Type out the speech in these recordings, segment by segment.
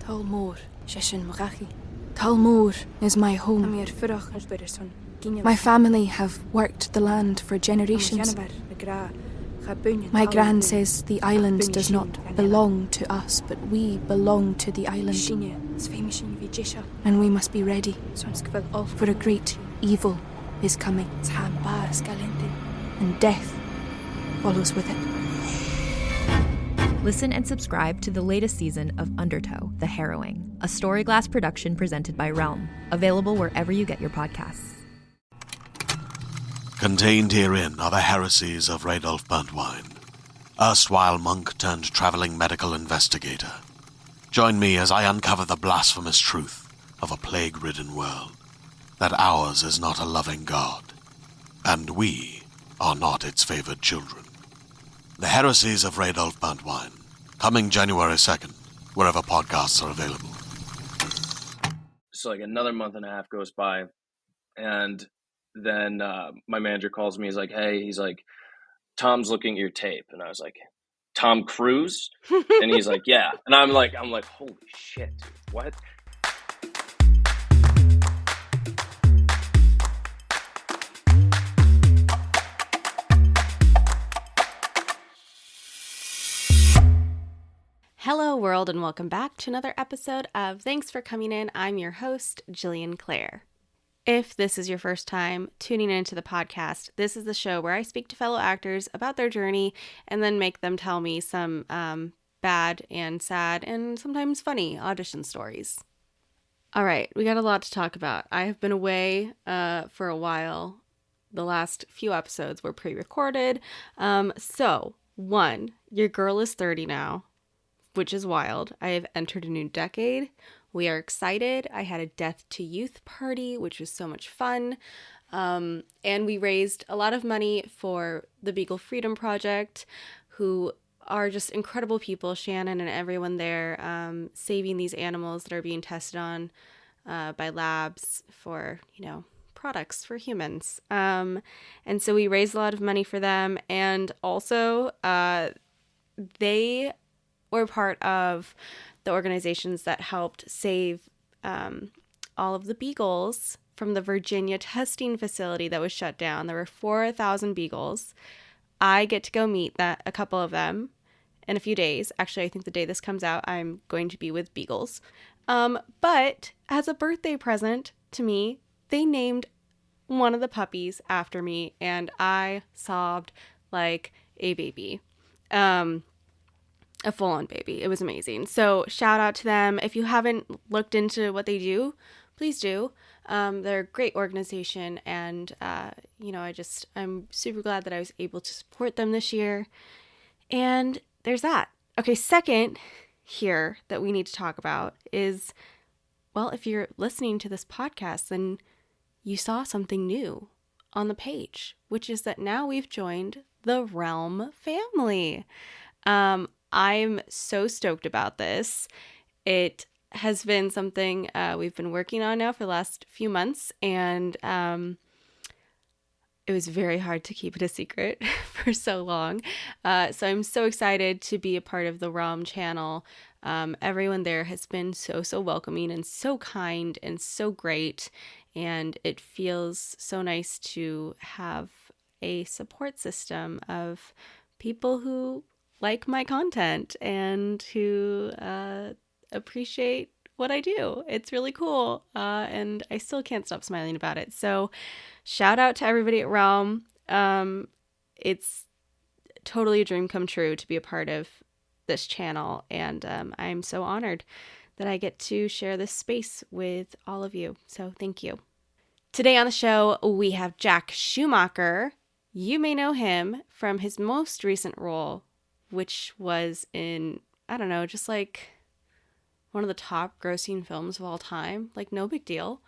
Talmor, Shishin Magachi. Talmor is my home. My family have worked the land for generations. My gran says the island does not belong to us, but we belong to the island. And we must be ready, for a great evil is coming, and death follows with it. Listen and subscribe to the latest season of Undertow, The Harrowing, a Storyglass production presented by Realm, available wherever you get your podcasts. Contained herein are the heresies of Radolf Burntwine, erstwhile monk turned traveling medical investigator. Join me as I uncover the blasphemous truth of a plague-ridden world, that ours is not a loving God, and we are not its favored children. The Heresies of Radolf Burntwine, coming January 2nd, wherever podcasts are available. So like another month and a half goes by, and then my manager calls me. He's like, hey, Tom's looking at your tape. And I was like, Tom Cruise? And he's like, yeah. And I'm like, holy shit, dude, what? Hello, world, and welcome back to another episode of Thanks for Coming In. I'm your host, Jillian Clare. If this is your first time tuning into the podcast, this is the show where I speak to fellow actors about their journey and then make them tell me some bad and sad and sometimes funny audition stories. All right, we got a lot to talk about. I have been away for a while. The last few episodes were pre-recorded. So, your girl is 30 now, which is wild. I have entered a new decade. We are excited. I had a Death to Youth party, which was so much fun. And we raised a lot of money for the Beagle Freedom Project, who are just incredible people, Shannon and everyone there, saving these animals that are being tested on by labs for, products for humans. And so we raised a lot of money for them. And also, they were part of the organizations that helped save all of the beagles from the Virginia testing facility that was shut down. There were 4,000 beagles. I get to go meet a couple of them in a few days. Actually, I think the day this comes out, I'm going to be with beagles. But as a birthday present to me, they named one of the puppies after me, and I sobbed like a baby. A full-on baby. It was amazing. So shout out to them. If you haven't looked into what they do, please do. They're a great organization, and I'm super glad that I was able to support them this year. And there's that. Okay, second here that we need to talk about is, well, if you're listening to this podcast, then you saw something new on the page, which is that now we've joined the Realm family. I'm so stoked about this. It has been something we've been working on now for the last few months, and it was very hard to keep it a secret for so long. So I'm so excited to be a part of the Realm channel. Everyone there has been so welcoming and so kind and so great, and it feels so nice to have a support system of people who like my content and who appreciate what I do. It's really cool, and I still can't stop smiling about it. So shout out to everybody at Realm. It's totally a dream come true to be a part of this channel, and I'm so honored that I get to share this space with all of you. So thank you. Today on the show, we have Jack Schumacher. You may know him from his most recent role, which was in, I don't know, just like one of the top grossing films of all time. Like, no big deal.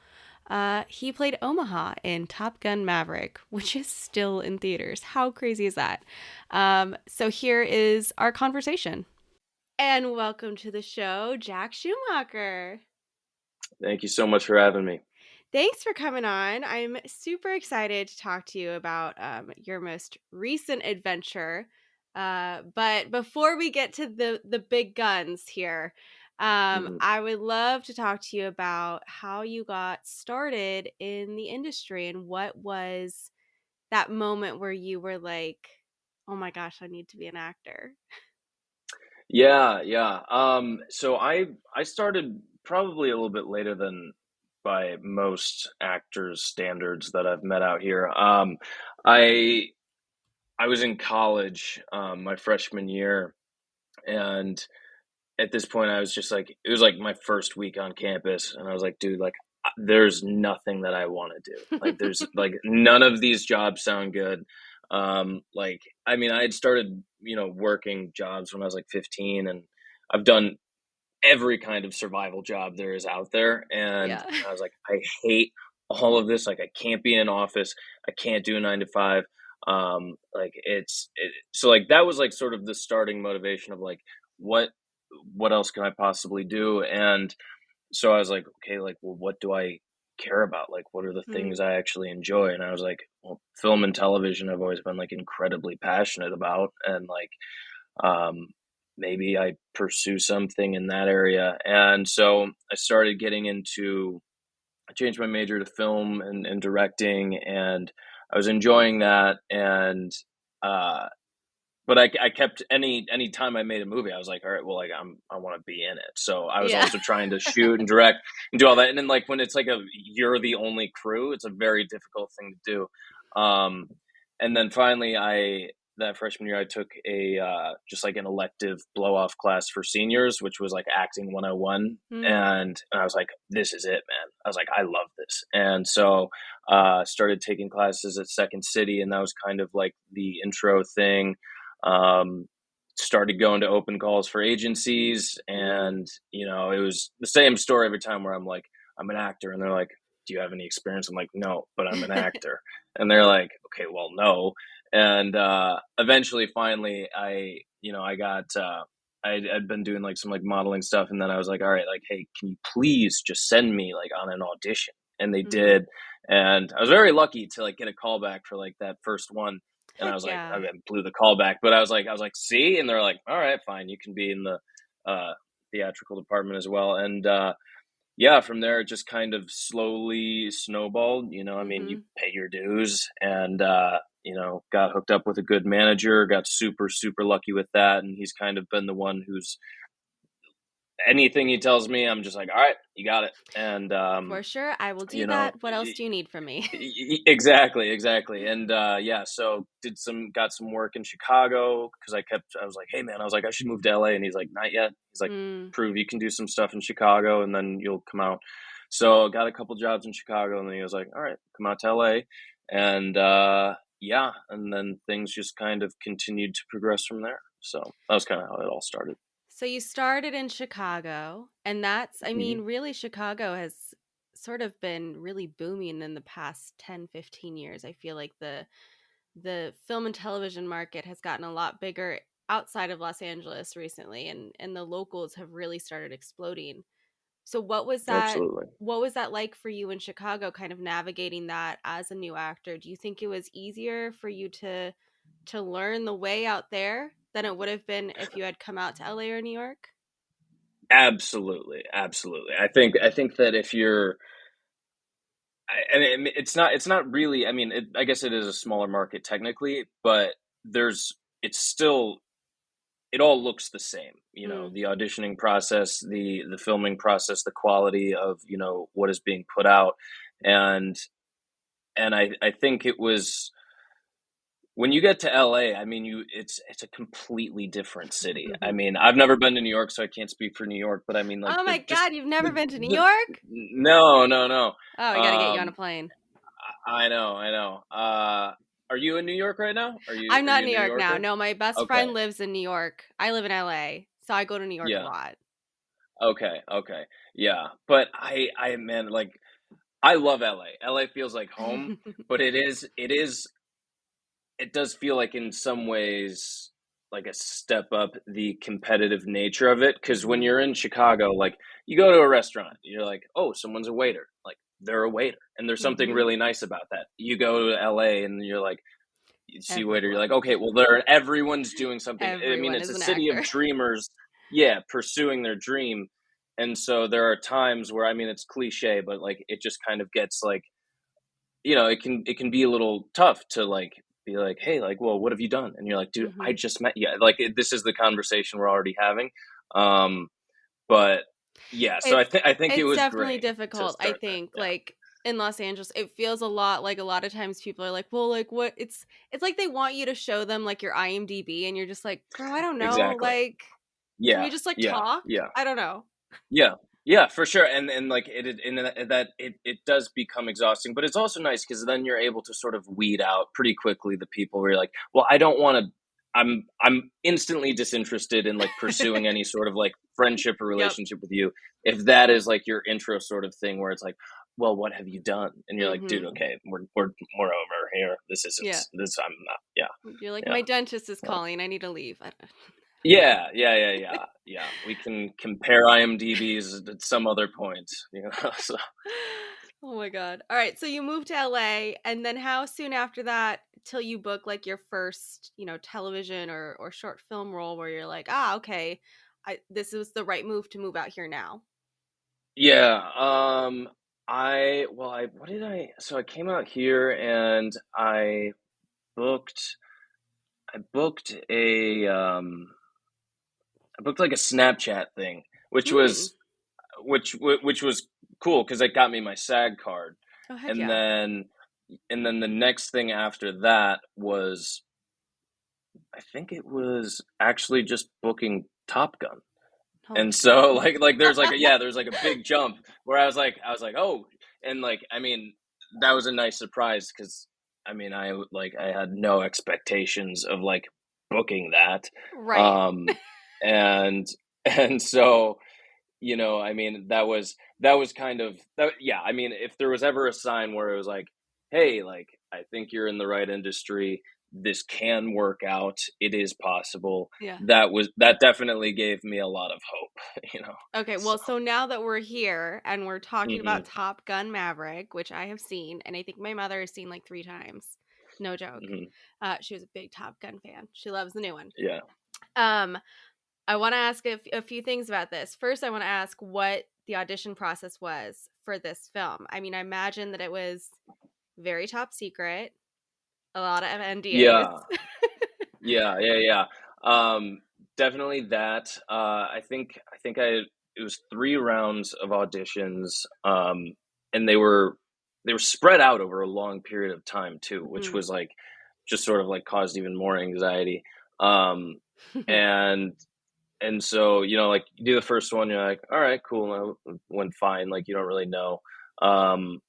He played Omaha in Top Gun Maverick, which is still in theaters. How crazy is that? So here is our conversation. And welcome to the show, Jack Schumacher. Thank you so much for having me. Thanks for coming on. I'm super excited to talk to you about your most recent adventure. But before we get to the big guns here, I would love to talk to you about how you got started in the industry and what was that moment where you were like, oh my gosh, I need to be an actor. Yeah. So I started probably a little bit later than by most actors' standards that I've met out here. I I was in college my freshman year, and at this point, I was just like, it was like my first week on campus, and I was like, dude, like, there's nothing that I want to do. Like, there's like none of these jobs sound good. Like, I mean, I had started, working jobs when I was like 15, and I've done every kind of survival job there is out there. And Yeah. I was like, I hate all of this. Like, I can't be in an office. I can't do a 9 to 5. Like so like that was like sort of the starting motivation of like, what, what else can I possibly do? And so I was like, okay, like, well, what do I care about? Like, what are the Mm. things I actually enjoy? And I was like, well, film and television I've always been like incredibly passionate about. And like, um, maybe I pursue something in that area. And so I started getting into, I changed my major to film and directing, and I was enjoying that. And, uh, but I kept any time I made a movie, I was like, all right, well, like I want to be in it. So I was Yeah. also trying to shoot and direct and do all that. And then like when it's like you're the only crew, it's a very difficult thing to do. And then finally, that freshman year I took a just like an elective blow off class for seniors, which was like acting 101. Mm. And I was like, this is it, man. I was like, I love this. And so started taking classes at Second City, and that was kind of like the intro thing. um, Started going to open calls for agencies, and it was the same story every time where I'm like, I'm an actor, and they're like, do you have any experience? I'm like, no, but I'm an actor. And they're like, okay, well, no. And eventually finally I got I'd been doing like some like modeling stuff, and then I was like, all right, like, hey, can you please just send me like on an audition? And they did. And I was very lucky to like get a call back for like that first one. And I Heck was like, yeah. I blew the call back, but I was like, see, and they're like, all right, fine, you can be in the theatrical department as well. And yeah, from there it just kind of slowly snowballed. I mean, you pay your dues, and got hooked up with a good manager, got super super lucky with that, and he's kind of been the one who's, anything he tells me, I'm just like, all right, you got it. And For sure. I will do you know that. What else do you need from me? Exactly. And yeah, so got some work in Chicago, because I was like, hey man, I was like, I should move to LA. And he's like, not yet. He's like, Mm. prove you can do some stuff in Chicago, and then you'll come out. So got a couple jobs in Chicago, and then he was like, all right, come out to LA. And yeah, and then things just kind of continued to progress from there. So that was kind of how it all started. So you started in Chicago, and that's, I Mm-hmm. mean, really Chicago has sort of been really booming in the past 10, 15 years. I feel like the film and television market has gotten a lot bigger outside of Los Angeles recently, and the locals have really started exploding. So Absolutely. what was that like for you in Chicago, kind of navigating that as a new actor? Do you think it was easier for you to learn the way out there than it would have been if you had come out to LA or New York? Absolutely. I think that if you're, and it's not really. I mean, I guess it is a smaller market technically, but it's still, it all looks the same. Mm. The auditioning process, the filming process, the quality of what is being put out, and I think it was, when you get to LA, I mean, it's a completely different city. I mean, I've never been to New York, so I can't speak for New York, but I mean, like, Oh my God, you've never been to New the York? no, no, no. Oh, I got to get you on a Um, plane. I know, I know. Are you in New York right now? Are you I'm are not you in a New New York now. Yorker? No, my best Okay, friend lives in New York. I live in LA, so I go to New York a yeah, lot. okay, yeah. But I man, like, I love LA. LA feels like home, but it does feel like in some ways like a step up the competitive nature of it. Because when Hmm. you're in Chicago, like, you go to a restaurant, you're like, oh, someone's a waiter. Like, they're a waiter, and there's something Hmm. really nice about that. You go to LA, and you're like, you see waiter, you're like, Everyone. okay, well, everyone's doing something. I mean, Everyone it's is a an city of actor. dreamers, yeah, pursuing their dream. And so there are times where, I mean, it's cliche, but like it just kind of gets like, it can be a little tough to like be like, hey, like, well, what have you done? And you're like, dude, I just met you. Like this is the conversation we're already having. But yeah, so I think it it's was definitely great to difficult. I start that. think Yeah, like in Los Angeles, it feels a lot of times people are like, well, like what it's like they want you to show them like your IMDb, and you're just like, bro, I don't know. exactly. Like, can Yeah, we just like yeah, talk? yeah. I don't know. Yeah, yeah, for sure, and like it does become exhausting, but it's also nice because then you're able to sort of weed out pretty quickly the people where you're like, well, I don't want to. I'm instantly disinterested in like pursuing any sort of like friendship or Yep. relationship with you if that is like your intro sort of thing where it's like, well, what have you done? And you're like, dude, okay, we're over here. This isn't Yeah. this. I'm not. Yeah, You're like, yeah. my dentist is calling. I need to leave. Yeah. We can compare IMDb's at some other point, So Oh my God. All right. So you moved to LA, and then how soon after that till you book like your first, television or short film role where you're like, okay, this was the right move to move out here now. yeah. I what did I? So I came out here and booked. I booked a I booked like a Snapchat thing, which Mm. was which was cool because it got me my SAG card, Oh, heck and yeah. then the next thing after that was I think it was actually just booking Top Gun. Holy And so shit. there's like a big jump where I was like, oh, and like, I mean, that was a nice surprise because I mean, I had no expectations of like booking that. Right. Um, and, and so, I mean, that was kind of that. Yeah. I mean, if there was ever a sign where it was like, hey, like, I think you're in the right industry. This can work out. It is possible. Yeah. That definitely gave me a lot of hope, Okay, So, well, so now that we're here and we're talking mhm, about Top Gun Maverick, which I have seen, and I think my mother has seen like 3 times. No joke. mhm, She was a big Top Gun fan. She loves the new one. yeah. Um, I want to ask a few things about this. First, I want to ask what the audition process was for this film. I mean, I imagine that it was very top secret, a lot of NDAs. Yeah. Yeah. Definitely that. It was 3 rounds of auditions, and they were spread out over a long period of time too, which Mm. was like just sort of like caused even more anxiety. Um, and so like you do the first one, you're like, all right, cool, went fine. Like you don't really know. Um,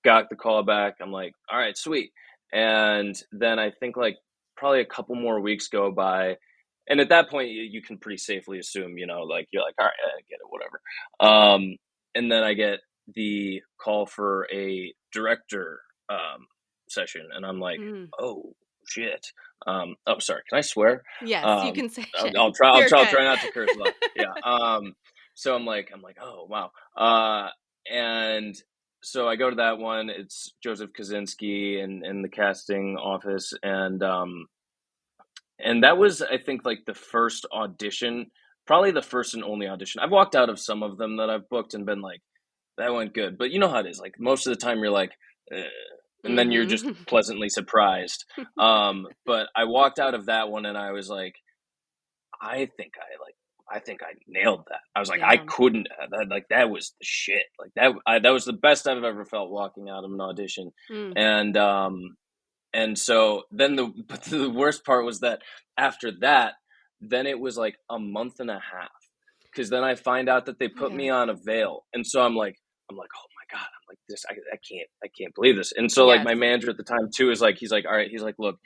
got the call back. I'm like, all right, sweet. And then I think like probably a couple more weeks go by. And at that point, you can pretty safely assume, like you're like, all right, I get it, whatever. And then I get the call for a director session, and I'm like, Mm. oh shit. Oh, sorry, can I swear? Yes, you can say shit. I'll try. You're I'll good. try not to curse a lot. Yeah. So I'm like, oh wow. And so I go to that one. It's Joseph Kaczynski in the casting office, and that was, I think, like the first audition, probably the first and only audition. I've walked out of some of them that I've booked and been like, that went good, but you know how it is. Like most of the time, you're like, eh, and then you're just Mm-hmm. pleasantly surprised. But I walked out of that one and I was like, I think I nailed that. I was like, I Yeah. couldn't. That was the shit. Like that was the best I've ever felt walking out of an audition. Mm. And so then but the worst part was that after that, then it was like a month and a half because then I find out that they Oh my put me God. on a veil, and so I'm like, oh my God, I'm like this, I can't believe this. And so like Yes. my manager at the time too is like, he's like, all right, he's like, look,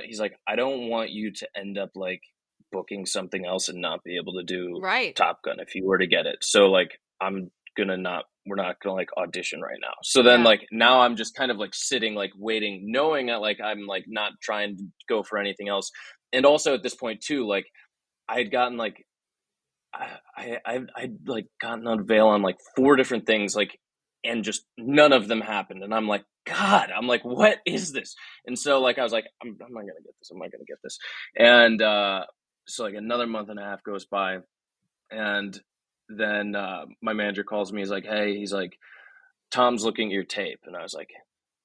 he's like, I don't want you to end up like booking something else and not be able to do Right. Top Gun if you were to get it. So like we're not gonna like audition right now. So then Yeah. like now I'm just kind of like sitting like waiting, knowing that like I'm like not trying to go for anything else. And also at this point too, like I had gotten like I'd like gotten on veil on like 4 different things, like, and just none of them happened. And I'm like, God, I'm like, what is this? And so like I was like, I'm not gonna get this. I'm not gonna get this. And so like another month and a half goes by, and then my manager calls me. He's like, hey, he's like, Tom's looking at your tape. And I was like,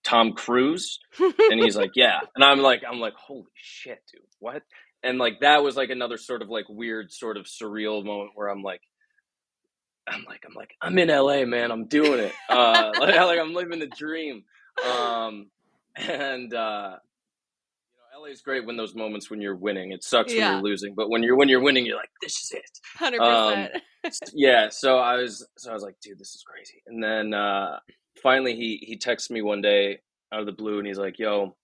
Tom Cruise? And he's like, yeah. And I'm like, holy shit, dude, what? And like, that was like another sort of like weird sort of surreal moment where I'm like, I'm in LA, man. I'm doing it. Like I'm living the dream. And LA is great when those moments when you're winning. It sucks when you're losing, but when you're winning, you're like, this is it. 100%. Yeah. So I was like, dude, this is crazy. And then finally he texts me one day out of the blue, and he's like, yo,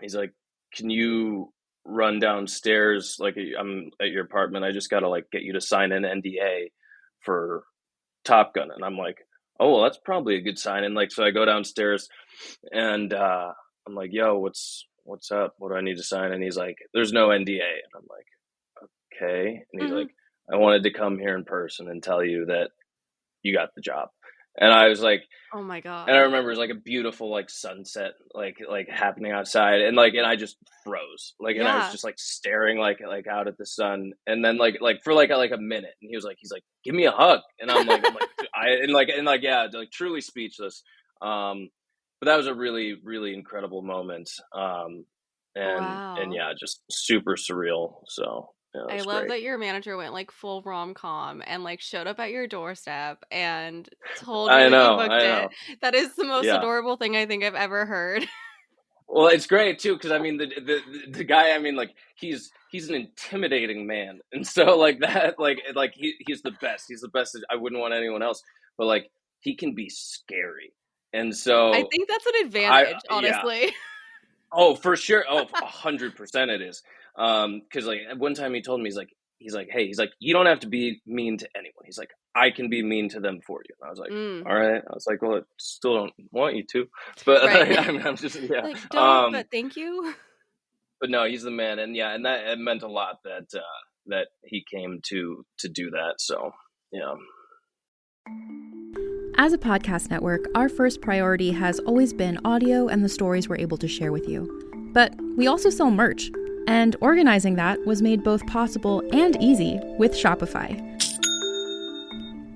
he's like, can you run downstairs? Like, I'm at your apartment. I just gotta like get you to sign an NDA for Top Gun. And I'm like, oh, well, that's probably a good sign. And like, so I go downstairs, and I'm like, yo, what's up? What do I need to sign? And he's like, there's no NDA. And I'm like, okay. And he's like, I wanted to come here in person and tell you that you got the job. And I was like, oh my God. And I remember it was like a beautiful like sunset, like happening outside, and I just froze, and I was just like staring like out at the sun, and then like for like a minute, and he's like, give me a hug, and I'm like, yeah, like truly speechless. But that was a really, really incredible moment. And yeah, just super surreal. So yeah, I love that your manager went like full rom-com and like showed up at your doorstep and told you that you booked it. That is the most adorable thing I think I've ever heard. Well, it's great too, because I mean the guy, I mean, like he's an intimidating man, and so like that, he's the best. He's the best. I wouldn't want anyone else, but like he can be scary, and so I think that's an advantage, honestly. Yeah. Oh, for sure. Oh, 100% it is. Because like one time he told me, he's like, hey, he's like, you don't have to be mean to anyone. He's like, I can be mean to them for you. And I was like, all right. I was like, well, I still don't want you to, but right. I'm just, yeah. Like, don't, but thank you. But no, he's the man. And yeah, and that it meant a lot that he came to do that. So yeah. As a podcast network, our first priority has always been audio and the stories we're able to share with you. But we also sell merch, and organizing that was made both possible and easy with Shopify.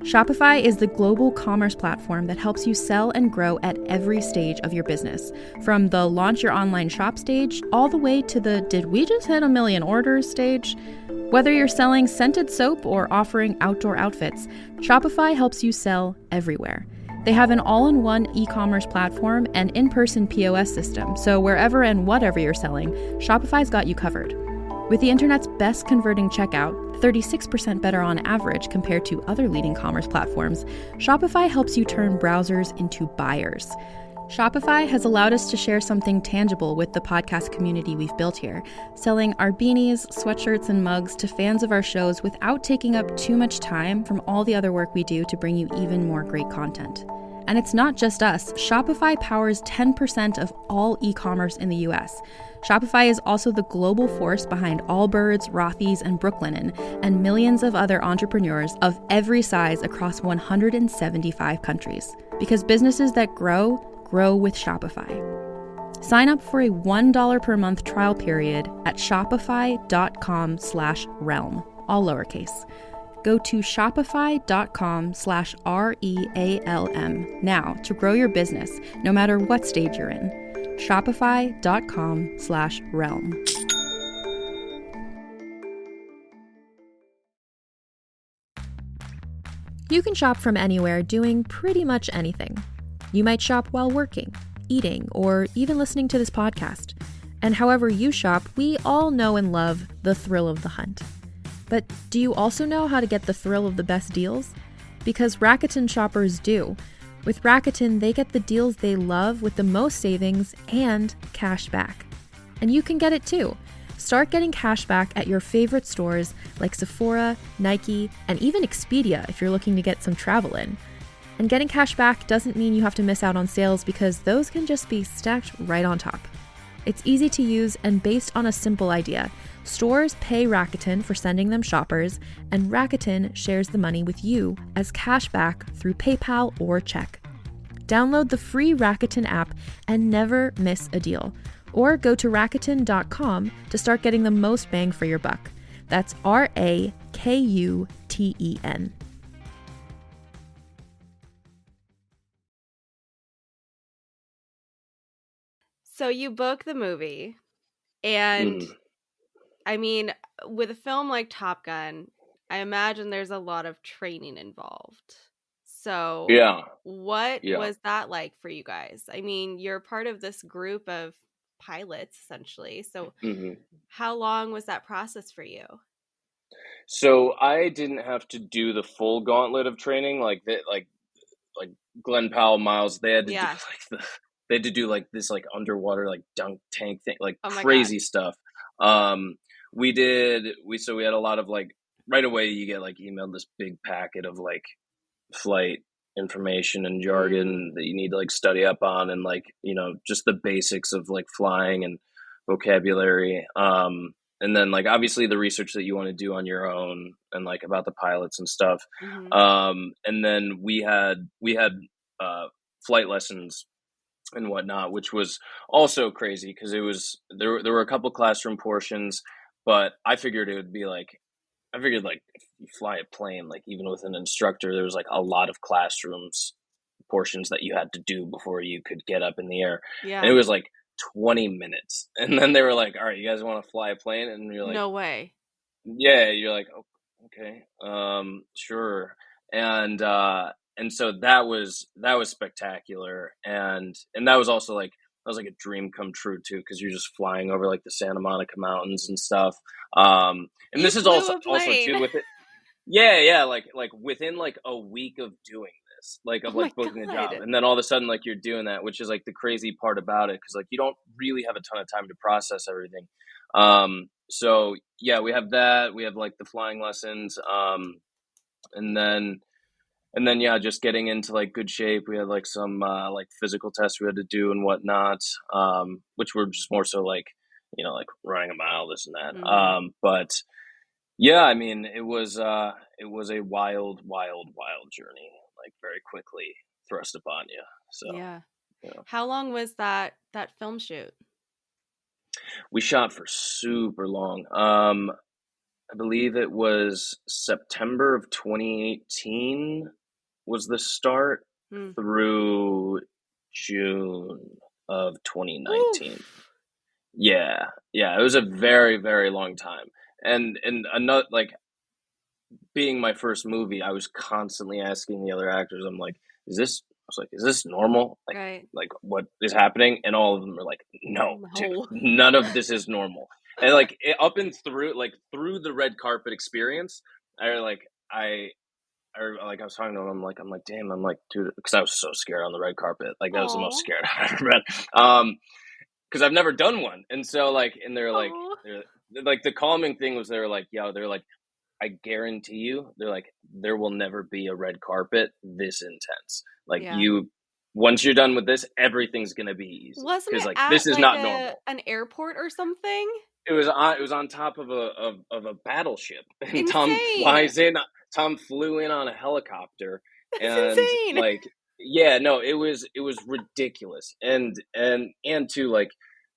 Shopify is the global commerce platform that helps you sell and grow at every stage of your business, from the launch your online shop stage all the way to the did we just hit 1 million orders stage. Whether you're selling scented soap or offering outdoor outfits, Shopify helps you sell everywhere. They have an all-in-one e-commerce platform and in-person POS system, so wherever and whatever you're selling, Shopify's got you covered. With the internet's best converting checkout, 36% better on average compared to other leading commerce platforms, Shopify helps you turn browsers into buyers. Shopify has allowed us to share something tangible with the podcast community we've built here, selling our beanies, sweatshirts, and mugs to fans of our shows without taking up too much time from all the other work we do to bring you even more great content. And it's not just us. Shopify powers 10% of all e-commerce in the US. Shopify is also the global force behind Allbirds, Rothy's, and Brooklinen, and millions of other entrepreneurs of every size across 175 countries. Because businesses that grow with Shopify. Sign up for a $1 per month trial period at shopify.com/realm, all lowercase. Go to shopify.com/REALM now to grow your business, no matter what stage you're in. Shopify.com/realm. You can shop from anywhere doing pretty much anything. You might shop while working, eating, or even listening to this podcast. And however you shop, we all know and love the thrill of the hunt. But do you also know how to get the thrill of the best deals? Because Rakuten shoppers do. With Rakuten, they get the deals they love with the most savings and cash back. And you can get it too. Start getting cash back at your favorite stores like Sephora, Nike, and even Expedia if you're looking to get some travel in. And getting cash back doesn't mean you have to miss out on sales, because those can just be stacked right on top. It's easy to use and based on a simple idea. Stores pay Rakuten for sending them shoppers, and Rakuten shares the money with you as cash back through PayPal or check. Download the free Rakuten app and never miss a deal. Or go to Rakuten.com to start getting the most bang for your buck. That's Rakuten. So you book the movie, and Mhm. I mean, with a film like Top Gun, I imagine there's a lot of training involved. So, Yeah. what Yeah. was that like for you guys? I mean, you're part of this group of pilots essentially. So, Mhm. how long was that process for you? So I didn't have to do the full gauntlet of training like that, like Glenn Powell, Miles. They had to do Yeah. like they had to do like this like underwater like dunk tank thing, like Oh my god. crazy stuff. Um, we had a lot of like right away you get like emailed this big packet of like flight information and jargon that you need to like study up on, and like just the basics of like flying and vocabulary, and then like obviously the research that you want to do on your own and like about the pilots and stuff. Mm-hmm. And then we had uh flight lessons and whatnot, which was also crazy because it was there were a couple classroom portions, but I figured it would be like if you fly a plane, like even with an instructor, there was like a lot of classrooms portions that you had to do before you could get up in the air. And it Yeah. was like 20 minutes. And then they were like, all right, you guys want to fly a plane? And you're like, No way. yeah, you're like, oh, okay, sure. And so that was spectacular. And that was also like, that was like a dream come true too, because you're just flying over like the Santa Monica Mountains and stuff. And You this is flew a also plane. too with it. Yeah, like within like a week of doing this, like Oh of my like booking a job, god. and then all of a sudden like you're doing that, which is like the crazy part about it, because like you don't really have a ton of time to process everything. So yeah, we have that. We have like the flying lessons, and then yeah, just getting into like good shape. We had like some like physical tests we had to do and whatnot, which were just more so like like running a mile, this and that. Mm-hmm. But yeah, I mean, it was a wild, wild, wild journey, like very quickly thrust upon you. So, Yeah. yeah. How long was that film shoot? We shot for super long. I believe it was September of 2018 was the start Hmm. through June of 2019. Oof. Yeah. Yeah, it was a very, very long time. And another like being my first movie, I was constantly asking the other actors, I'm like, is this normal? Right. Like what is happening? And all of them are like, no, dude, No. none of this is normal. And like up and through the red carpet experience, I I was talking to him, I'm like, damn, I'm like, dude, because I was so scared on the red carpet. Like that was the most Oh. scared I've ever been. Because I've never done one. And so like, and Oh. they're like the calming thing was they're like, I guarantee you, they're like, there will never be a red carpet this intense. Like Yeah. once you're done with this, everything's gonna be easy Wasn't because it like this at is like not normal. an airport or something? It was on top of a battleship, and Insane. Tom flew in on a helicopter, That's and insane. like yeah, no, it was ridiculous, and too like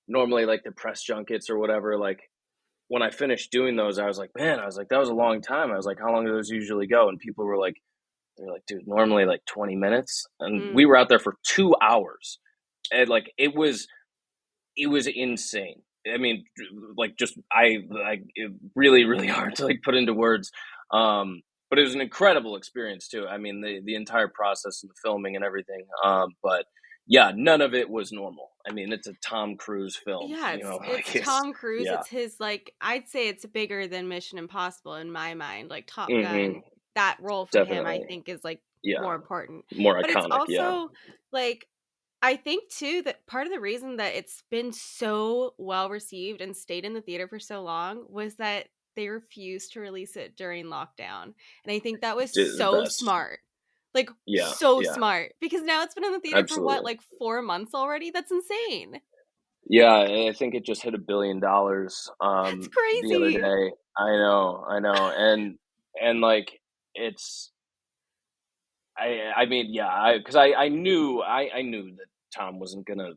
normally like the press junkets or whatever like when I finished doing those, I was like, man, I was like, that was a long time. I was like, how long do those usually go? And people were like, they're like, dude, normally like 20 minutes. And we Mm. were out there for 2 hours. And like, it was insane. I mean, like just, it really, really hard to like put into words. But it was an incredible experience too. I mean, the entire process and the filming and everything. But yeah, none of it was normal. I mean, it's a Tom Cruise film, Yeah, it's like it's Tom Cruise. yeah. It's his like I'd say it's bigger than Mission Impossible in my mind. Like Top Gun, Hmm. that role for him I Definitely. think is like Yeah. more important. More But it's iconic, yeah. also like I think too that part of the reason that it's been so well received and stayed in the theater for so long was that they refused to release it during lockdown. And I think that was The so best. smart. Like Yeah, so yeah, smart because now it's been in the theater for what, absolutely. like 4 months already? That's insane. Yeah, and I think it just hit $1 billion, That's the other crazy. day. I know, and, like, it's I mean, yeah, because I knew that Tom wasn't gonna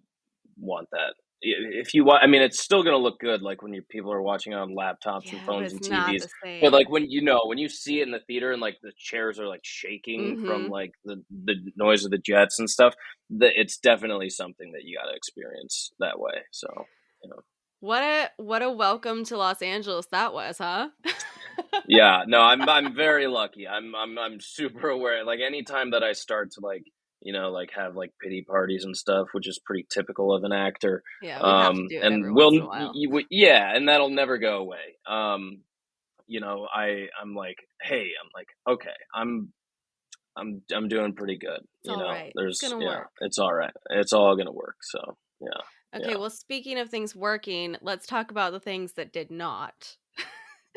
want that if you I mean, it's still gonna look good, like when people are watching on laptops and Yeah, but phones it's and not TVs. the But same. like when you see it in the theater and like the chairs are like shaking from Mm-hmm. like the noise of the jets and stuff, it's definitely something that you got to experience that way. So, you know. What a welcome to Los Angeles that was, huh? Yeah, no, I'm very lucky. I'm super aware. Like anytime that I start to like, like have like pity parties and stuff, which is pretty typical of an actor. Yeah, we have to do it every And once in a while. yeah, and that'll never go away. I'm like, hey, I'm like, okay, I'm doing pretty good. It's all right. It's gonna work. It's all right. It's all gonna work. So yeah, Okay, yeah. well, speaking of things working, let's talk about the things that did not.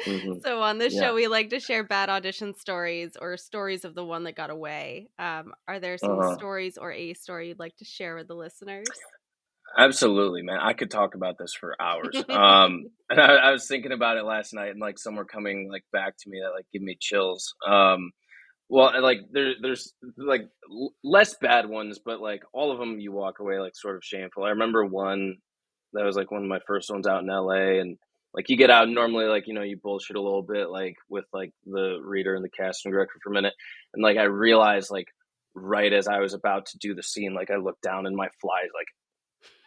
Hmm. So on this Yeah. show, we like to share bad audition stories or stories of the one that got away. Are there some Uh-huh. stories or a story you'd like to share with the listeners? Absolutely, man. I could talk about this for hours. And I was thinking about it last night, and like some were coming like back to me that like give me chills. Well, and, like there's like less bad ones, but like all of them you walk away like sort of shameful. I remember one that was like one of my first ones out in LA, and like you get out and normally like you bullshit a little bit like with like the reader and the casting director for a minute, and like I realized like right as I was about to do the scene, like I looked down and my fly is like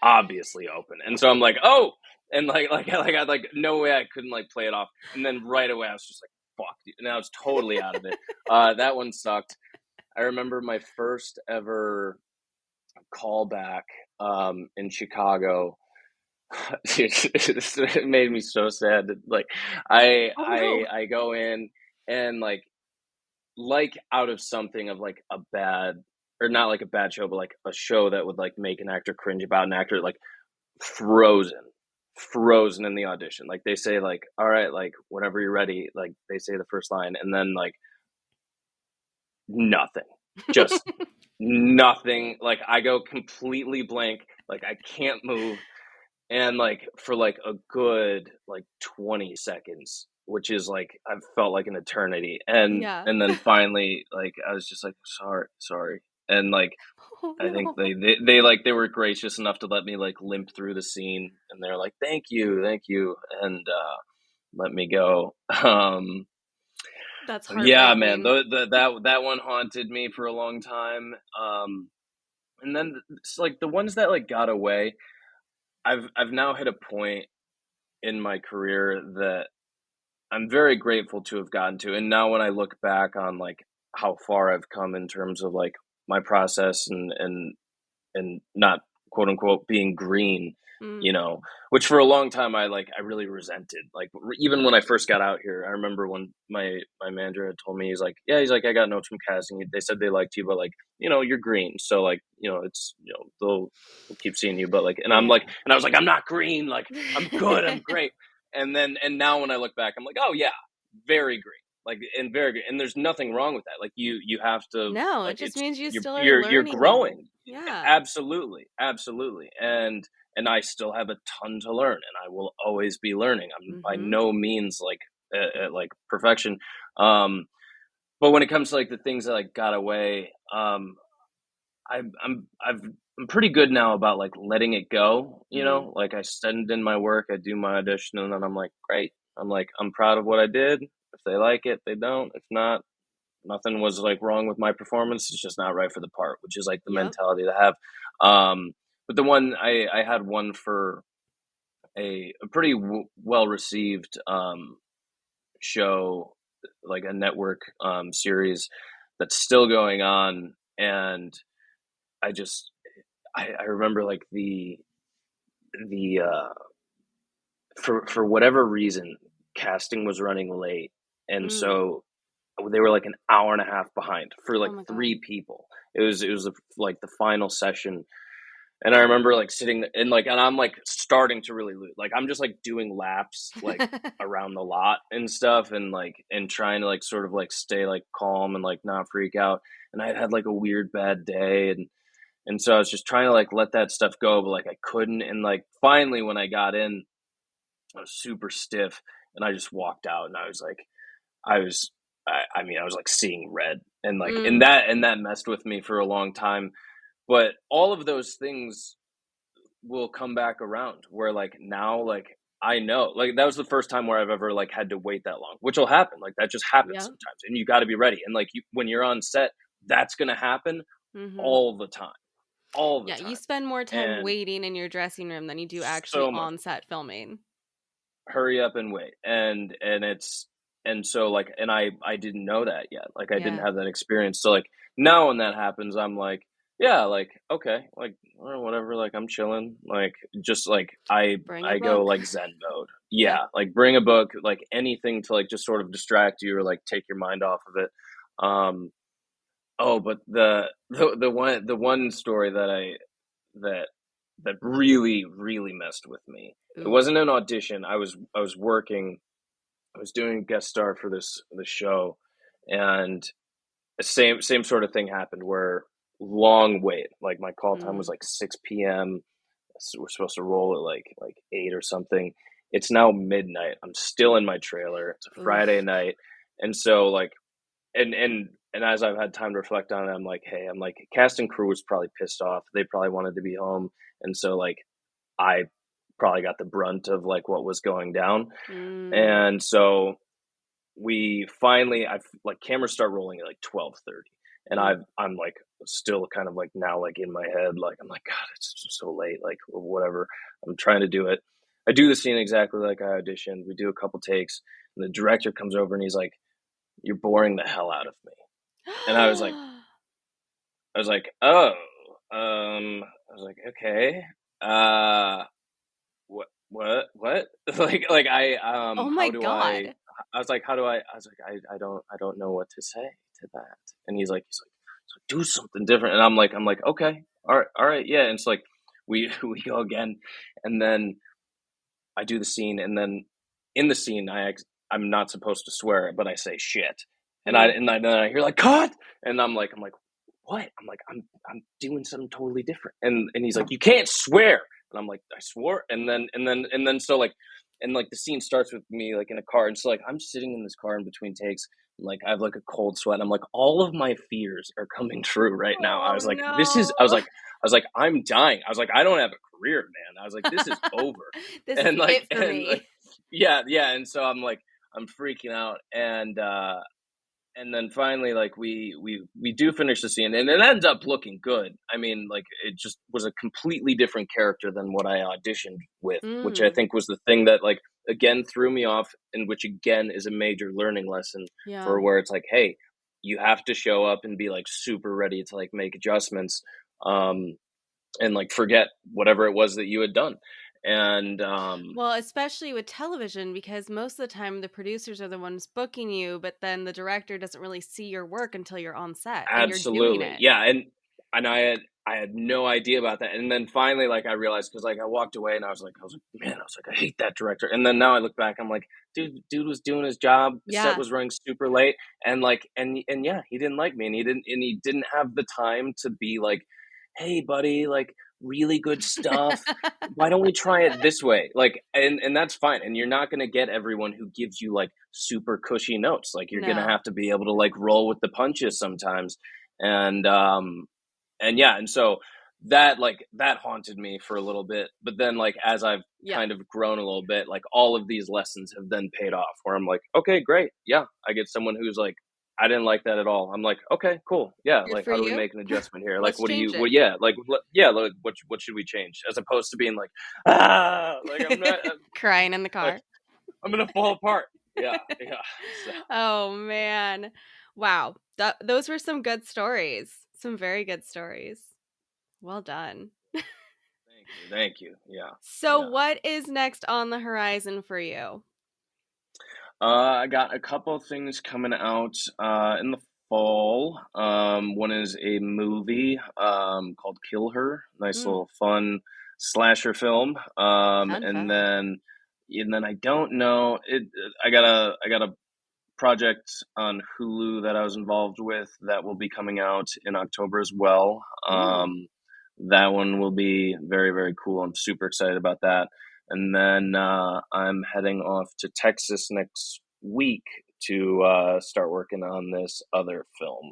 obviously open, and so I'm like, oh, and like I like no way I couldn't like play it off, and then right away I was just like, fuck, dude. And I was totally out of it. That one sucked. I remember my first ever callback in Chicago. It made me so sad. Like Oh no. I go in and like out of something of like a bad or not like a bad show, but like a show that would like make an actor cringe about an actor, like frozen frozen in the audition. Like they say like, all right, like whenever you're ready, like they say the first line and then like nothing, just nothing. Like I go completely blank, like I can't move, and like for like a good like 20 seconds, which is like I've felt like an eternity, Yeah. and then finally like I was just like sorry, and like Oh I think no. they were gracious enough to let me like limp through the scene, and they're like thank you, and let me go. That's Yeah, man, heartbreaking. that one haunted me for a long time. And then it's like the ones that like got away. I've now hit a point in my career that I'm very grateful to have gotten to, and now when I look back on like how far I've come in terms of like my process and not quote unquote being green, Mm. which for a long time I really resented. Like even when I first got out here, I remember when my manager had told me, he's like I got notes from casting. They said they liked you, but like you're green, so like it's they'll keep seeing you, but like and I'm Yeah. like and I was like I'm not green, like I'm good, I'm great. And now when I look back, I'm like oh yeah, very green. Like and very good, and there's nothing wrong with that. Like you have to No, it like just it's means you you're still are you're learning and growing. yeah. Absolutely, and I still have a ton to learn, and I will always be learning. I'm by Mhm. no means like perfection, but when it comes to like the things that like got away, I'm pretty good now about like letting it go. Mm. Like I send in my work, I do my audition, and then I'm like, great. I'm like, I'm proud of what I did. If they like it, they don't. If not, nothing was like wrong with my performance. It's just not right for the part, which is like the Yep. mentality to have. But the one I had one for a pretty well received show, like a network series that's still going on, and I just I remember like the for whatever reason casting was running late, and Mm. so they were like an hour and a half behind for like Oh my god. three people. It was like the final session, and I remember like sitting and I'm like starting to really lose. Like I'm just like doing laps like around the lot and stuff, and like and trying to like sort of like stay like calm and like not freak out. And I had like a weird bad day, and so I was just trying to like let that stuff go, but like I couldn't. And like finally when I got in, I was super stiff, and I just walked out, and I was like, I was, I mean, I was like seeing red, and like, Mm. and that messed with me for a long time. But all of those things will come back around, where like now, like I know, like that was the first time where I've ever like had to wait that long, which will happen. Like that just happens Yeah. sometimes, and you got to be ready. And like when you're on set, that's gonna happen all the time, all the Yeah, you time. spend more time And waiting in your dressing room than you do actually so much on set filming. hurry up and wait. And it's and so like and I didn't know that yet. Like I didn't Yeah. have that experience. So like now when that happens, I'm like, yeah, like okay, like whatever, like I'm chilling. Like just like Bring a I go book. like Zen mode. Yep. Yeah, like bring a book, like anything to like just sort of distract you or like take your mind off of it. Um oh, but the one story that that that really really messed with me. It Ooh. wasn't an audition. I was working. I was doing a guest star for this show, and the same sort of thing happened where long wait. Like my call time was Mm. like 6 p.m. So we're supposed to roll at like 8 or something. It's now midnight. I'm still in my trailer. It's a Friday Oof. night, and so like and as I've had time to reflect on it, I'm like, hey, I'm like, cast and crew was probably pissed off. They probably wanted to be home, and so like I probably got the brunt of like what was going down. Mm. And so we finally, I've like cameras start rolling at like 12:30, and Mm. I'm like still kind of like now like in my head, like I'm like, God, it's so late, like whatever. I'm trying to do it. I do the scene exactly like I auditioned. We do a couple takes, and the director comes over and he's like, "You're boring the hell out of me." And I was like, oh, I was like, okay, uh, what? Like Oh my how do God. I was like, how do I was like, I don't know what to say to that. And he's like, so do something different. And I'm like, okay, all right, yeah. And it's like we we go again, and then I do the scene, and then in the scene I'm not supposed to swear, but I say shit. Mm. Then I hear like cut, and I'm like, what? I'm doing something totally different. And he's like, you can't swear. And I'm like, I swore. And then so like and like the scene starts with me like in a car, and so like I'm sitting in this car in between takes, and like I have like a cold sweat. I'm like, all of my fears are coming true right now. I Oh was like, no. I was like, I'm dying. I was like, I don't have a career, man. I was like, this is over. This is it for And like me. yeah. And so I'm like, I'm freaking out. And then finally, like we do finish the scene, and it ends up looking good. I mean, like it just was a completely different character than what I auditioned with, which I Mm. think was the thing that like again threw me off, and which again is a major learning lesson Yeah. for where it's like, hey, you have to show up and be like super ready to like make adjustments, and like forget whatever it was that you had done. And Well, especially with television, because most of the time the producers are the ones booking you, but then the director doesn't really see your work until you're on set and you're doing absolutely. it. Yeah, and I had no idea about that. And then finally like I realized, cuz like I walked away and I was like, man, I was like, I hate that director. And then now I look back, I'm like, dude was doing his job. The set Yeah. was running super late, and like and yeah, he didn't like me, and he didn't have the time to be like, hey buddy, like really good stuff. Why don't we try it this way? Like and that's fine. And you're not going to get everyone who gives you like super cushy notes. Like you're going to No. have to be able to like roll with the punches sometimes. And and yeah, and so that like that haunted me for a little bit, but then like as I've Yeah. kind of grown a little bit, like all of these lessons have then paid off, where I'm like, okay, great, yeah, I get someone who's like, I didn't like that at all. I'm like, okay, cool, yeah, Good like for how do we you. make an adjustment here? Like Let's change it. what yeah, like yeah, like, what should we change, as opposed to being like, like I'm not Crying in the like car. I'm gonna fall apart. Yeah, yeah. So Oh man. Wow. Those were some good stories. Some very good stories. Well done. thank you, yeah, So yeah. what is next on the horizon for you? I got a couple of things coming out in the fall. One is a movie called Kill Her. Nice Mm, little fun slasher film. fun, fun. And then I don't know it. I got a project on Hulu that I was involved with that will be coming out in October as well. Mm. That one will be very, very cool. I'm super excited about that. And then I'm heading off to Texas next week to start working on this other film.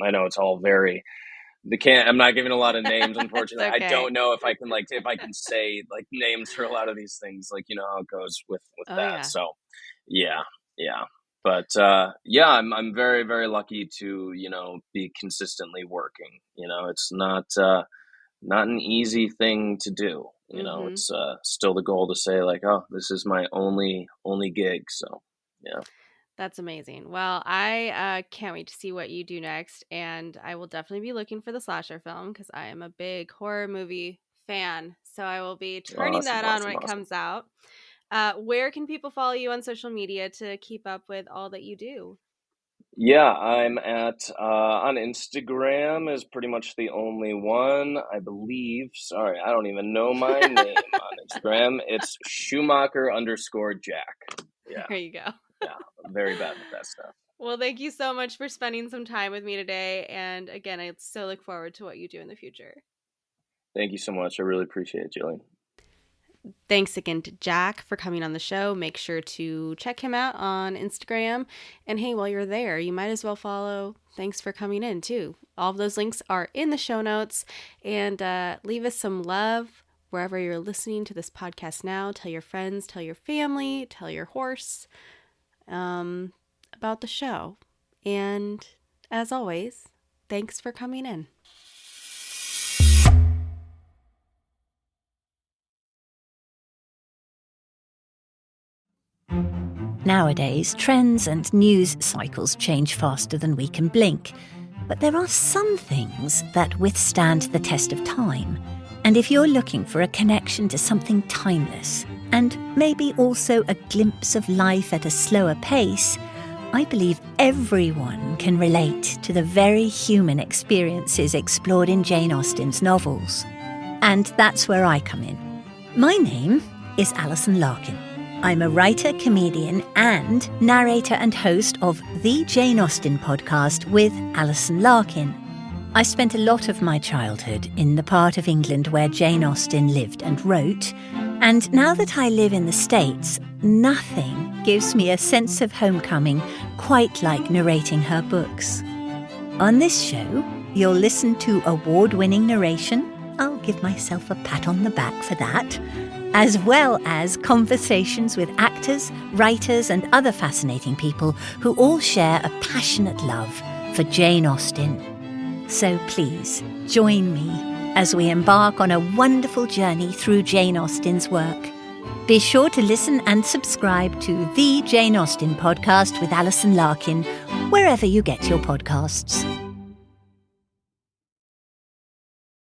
I know it's all very I'm not giving a lot of names, unfortunately. Okay. I don't know if I can say like names for a lot of these things, like, you know how it goes with that. Yeah. So yeah. But I'm very, very lucky to, you know, be consistently working. You know, it's not an easy thing to do. You know, it's still the goal to say like, oh, this is my only gig. So yeah. That's amazing. Well, I can't wait to see what you do next, and I will definitely be looking for the slasher film because I am a big horror movie fan. So I will be turning that on when it comes out. Where can people follow you on social media to keep up with all that you do? Yeah, I'm at on Instagram is pretty much the only one, I believe. Sorry, I don't even know my name on Instagram. It's Schumacher_Jack. Yeah. There you go. Yeah, I'm very bad with that stuff. Well, thank you so much for spending some time with me today. And again, I so look forward to what you do in the future. Thank you so much. I really appreciate it, Jillian. Thanks again to Jack for coming on the show. Make sure to check him out on Instagram. And hey, while you're there, you might as well follow Thanks for Coming In too. All of those links are in the show notes. And leave us some love wherever you're listening to this podcast now. Tell your friends, tell your family, tell your horse about the show. And as always, thanks for coming in. Nowadays, trends and news cycles change faster than we can blink. But there are some things that withstand the test of time. And if you're looking for a connection to something timeless, and maybe also a glimpse of life at a slower pace, I believe everyone can relate to the very human experiences explored in Jane Austen's novels. And that's where I come in. My name is Alison Larkin. I'm a writer, comedian, and narrator and host of the Jane Austen podcast with Alison Larkin. I spent a lot of my childhood in the part of England where Jane Austen lived and wrote, and now that I live in the States, nothing gives me a sense of homecoming quite like narrating her books. On this show, you'll listen to award-winning narration. I'll give myself a pat on the back for that. As well as conversations with actors, writers, and other fascinating people who all share a passionate love for Jane Austen. So please, join me as we embark on a wonderful journey through Jane Austen's work. Be sure to listen and subscribe to the Jane Austen podcast with Alison Larkin, wherever you get your podcasts.